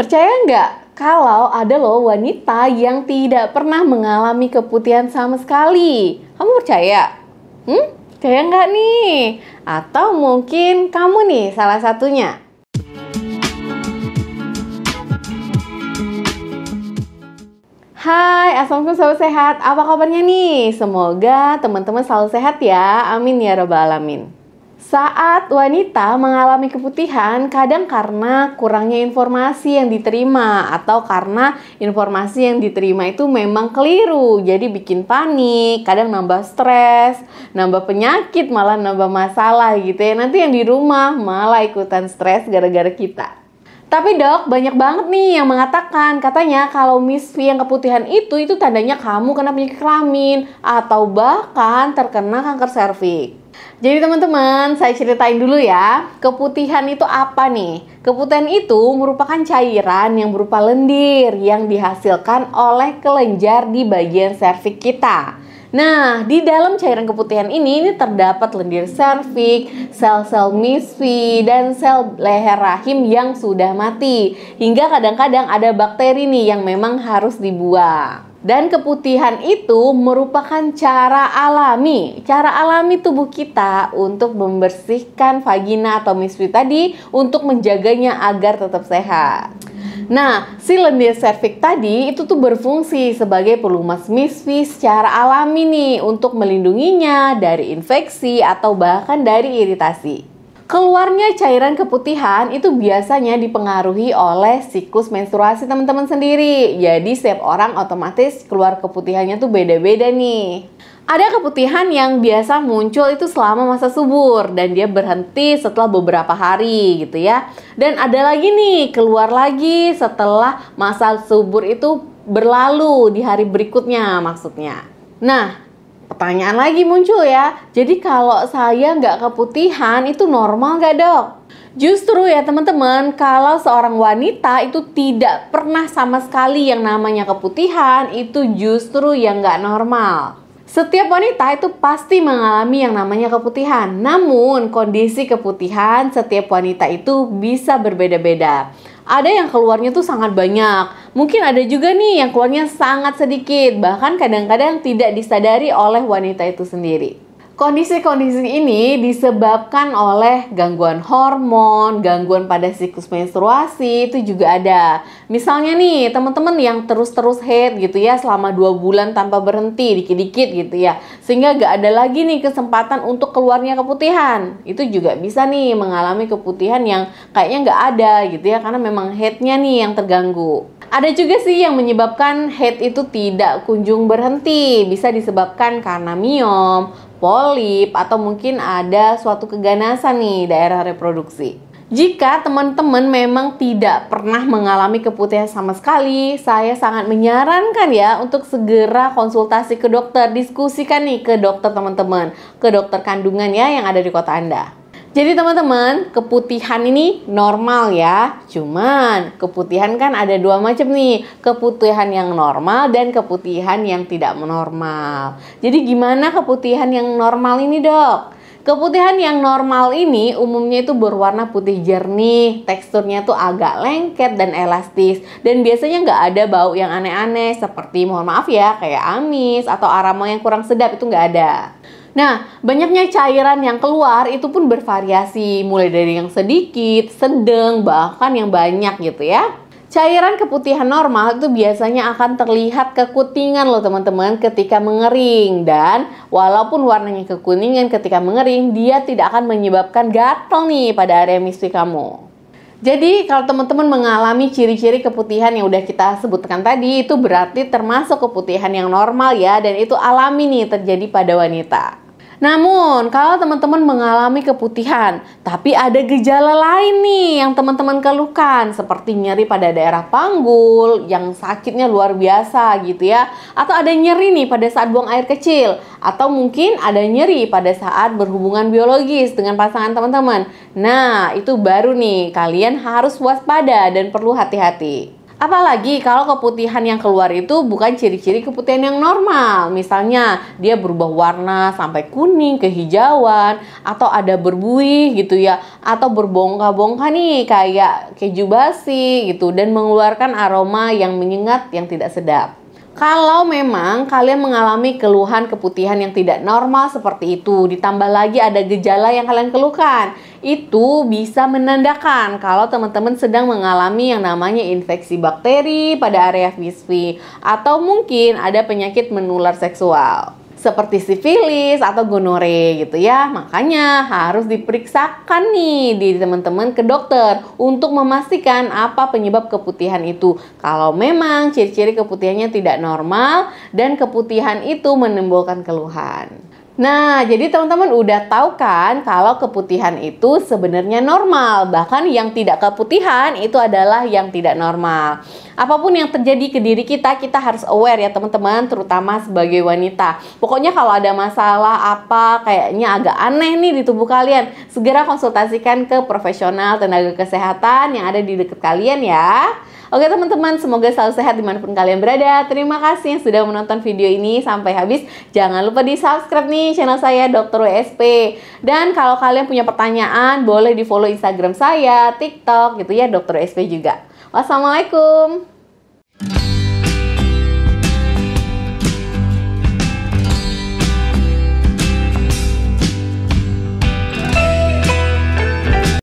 Percaya nggak kalau ada loh wanita yang tidak pernah mengalami keputihan sama sekali? Kamu percaya? Percaya nggak nih? Atau mungkin kamu nih salah satunya? Hai, assalamualaikum sahabat sehat. Apa kabarnya nih? Semoga teman-teman selalu sehat ya. Amin ya rabbal alamin. Saat wanita mengalami keputihan, kadang karena kurangnya informasi yang diterima atau karena informasi yang diterima itu memang keliru, jadi bikin panik, kadang nambah stres, nambah penyakit, malah nambah masalah gitu ya. Nanti yang di rumah malah ikutan stres gara-gara kita. Tapi dok, banyak banget nih yang mengatakan, katanya kalau Miss V yang keputihan itu tandanya kamu kena penyakit kelamin atau bahkan terkena kanker serviks. Jadi teman-teman, saya ceritain dulu ya, keputihan itu apa nih? Keputihan itu merupakan cairan yang berupa lendir yang dihasilkan oleh kelenjar di bagian serviks kita. Nah, di dalam cairan keputihan ini terdapat lendir serviks, sel-sel Miss V, dan sel leher rahim yang sudah mati. Hingga kadang-kadang ada bakteri nih yang memang harus dibuang. Dan keputihan itu merupakan cara alami tubuh kita untuk membersihkan vagina atau Miss V tadi untuk menjaganya agar tetap sehat. Nah, si lendir serviks tadi itu berfungsi sebagai pelumas Miss V secara alami nih untuk melindunginya dari infeksi atau bahkan dari iritasi. Keluarnya cairan keputihan itu biasanya dipengaruhi oleh siklus menstruasi teman-teman sendiri. Jadi setiap orang otomatis keluar keputihannya tuh beda-beda nih. Ada keputihan yang biasa muncul itu selama masa subur dan dia berhenti setelah beberapa hari gitu ya. Dan ada lagi nih keluar lagi setelah masa subur itu berlalu di hari berikutnya maksudnya. Nah, pertanyaan lagi muncul ya, jadi kalau saya nggak keputihan itu normal nggak dok? Justru ya teman-teman, kalau seorang wanita itu tidak pernah sama sekali yang namanya keputihan, itu justru yang nggak normal. Setiap wanita itu pasti mengalami yang namanya keputihan, namun kondisi keputihan setiap wanita itu bisa berbeda-beda. Ada yang keluarnya tuh sangat banyak, mungkin ada juga nih yang keluarnya sangat sedikit, bahkan kadang-kadang tidak disadari oleh wanita itu sendiri. Kondisi-kondisi ini disebabkan oleh gangguan hormon, gangguan pada siklus menstruasi itu juga ada. Misalnya nih teman-teman yang terus-terus haid gitu ya selama 2 bulan tanpa berhenti, dikit-dikit gitu ya. Sehingga gak ada lagi nih kesempatan untuk keluarnya keputihan. Itu juga bisa nih mengalami keputihan yang kayaknya gak ada gitu ya, karena memang haidnya nih yang terganggu. Ada juga sih yang menyebabkan haid itu tidak kunjung berhenti. Bisa disebabkan karena miom, polip, atau mungkin ada suatu keganasan nih daerah reproduksi. Jika teman-teman memang tidak pernah mengalami keputihan sama sekali, saya sangat menyarankan ya untuk segera konsultasi ke dokter. Diskusikan nih ke dokter teman-teman, ke dokter kandungan ya yang ada di kota Anda. Jadi teman-teman, keputihan ini normal ya. Cuman keputihan kan ada 2 macam nih. Keputihan yang normal dan keputihan yang tidak normal. Jadi gimana keputihan yang normal ini dok? Keputihan yang normal ini umumnya itu berwarna putih jernih, teksturnya tuh agak lengket dan elastis, dan biasanya nggak ada bau yang aneh-aneh seperti mohon maaf ya kayak amis atau aroma yang kurang sedap, itu nggak ada. Nah, banyaknya cairan yang keluar itu pun bervariasi, mulai dari yang sedikit, sedang, bahkan yang banyak gitu ya. Cairan keputihan normal itu biasanya akan terlihat kekuningan loh teman-teman ketika mengering. Dan walaupun warnanya kekuningan ketika mengering, dia tidak akan menyebabkan gatal nih pada area Miss V kamu. Jadi kalau teman-teman mengalami ciri-ciri keputihan yang udah kita sebutkan tadi, itu berarti termasuk keputihan yang normal ya, dan itu alami nih terjadi pada wanita. Namun, kalau teman-teman mengalami keputihan, tapi ada gejala lain nih yang teman-teman keluhkan, seperti nyeri pada daerah panggul, yang sakitnya luar biasa gitu ya, atau ada nyeri nih pada saat buang air kecil, atau mungkin ada nyeri pada saat berhubungan biologis dengan pasangan teman-teman. Nah, itu baru nih, kalian harus waspada dan perlu hati-hati. Apalagi kalau keputihan yang keluar itu bukan ciri-ciri keputihan yang normal. Misalnya dia berubah warna sampai kuning, kehijauan, atau ada berbuih gitu ya, atau berbongkah-bongkah nih kayak keju basi gitu, dan mengeluarkan aroma yang menyengat yang tidak sedap. Kalau memang kalian mengalami keluhan keputihan yang tidak normal seperti itu, ditambah lagi ada gejala yang kalian keluhkan, itu bisa menandakan kalau teman-teman sedang mengalami yang namanya infeksi bakteri pada area visvi, atau mungkin ada penyakit menular seksual seperti sifilis atau gonore gitu ya. Makanya harus diperiksakan nih di teman-teman ke dokter untuk memastikan apa penyebab keputihan itu. Kalau memang ciri-ciri keputihannya tidak normal dan keputihan itu menimbulkan keluhan. Nah, jadi teman-teman udah tahu kan kalau keputihan itu sebenarnya normal. Bahkan yang tidak keputihan itu adalah yang tidak normal. Apapun yang terjadi ke diri kita harus aware ya teman-teman, terutama sebagai wanita. Pokoknya kalau ada masalah apa kayaknya agak aneh nih di tubuh kalian, segera konsultasikan ke profesional tenaga kesehatan yang ada di dekat kalian ya. Oke teman-teman, semoga selalu sehat dimanapun kalian berada. Terima kasih yang sudah menonton video ini sampai habis. Jangan lupa di subscribe nih channel saya Dr. WSP. Dan kalau kalian punya pertanyaan, boleh di follow Instagram saya, TikTok gitu ya, Dr. WSP juga. Wassalamualaikum.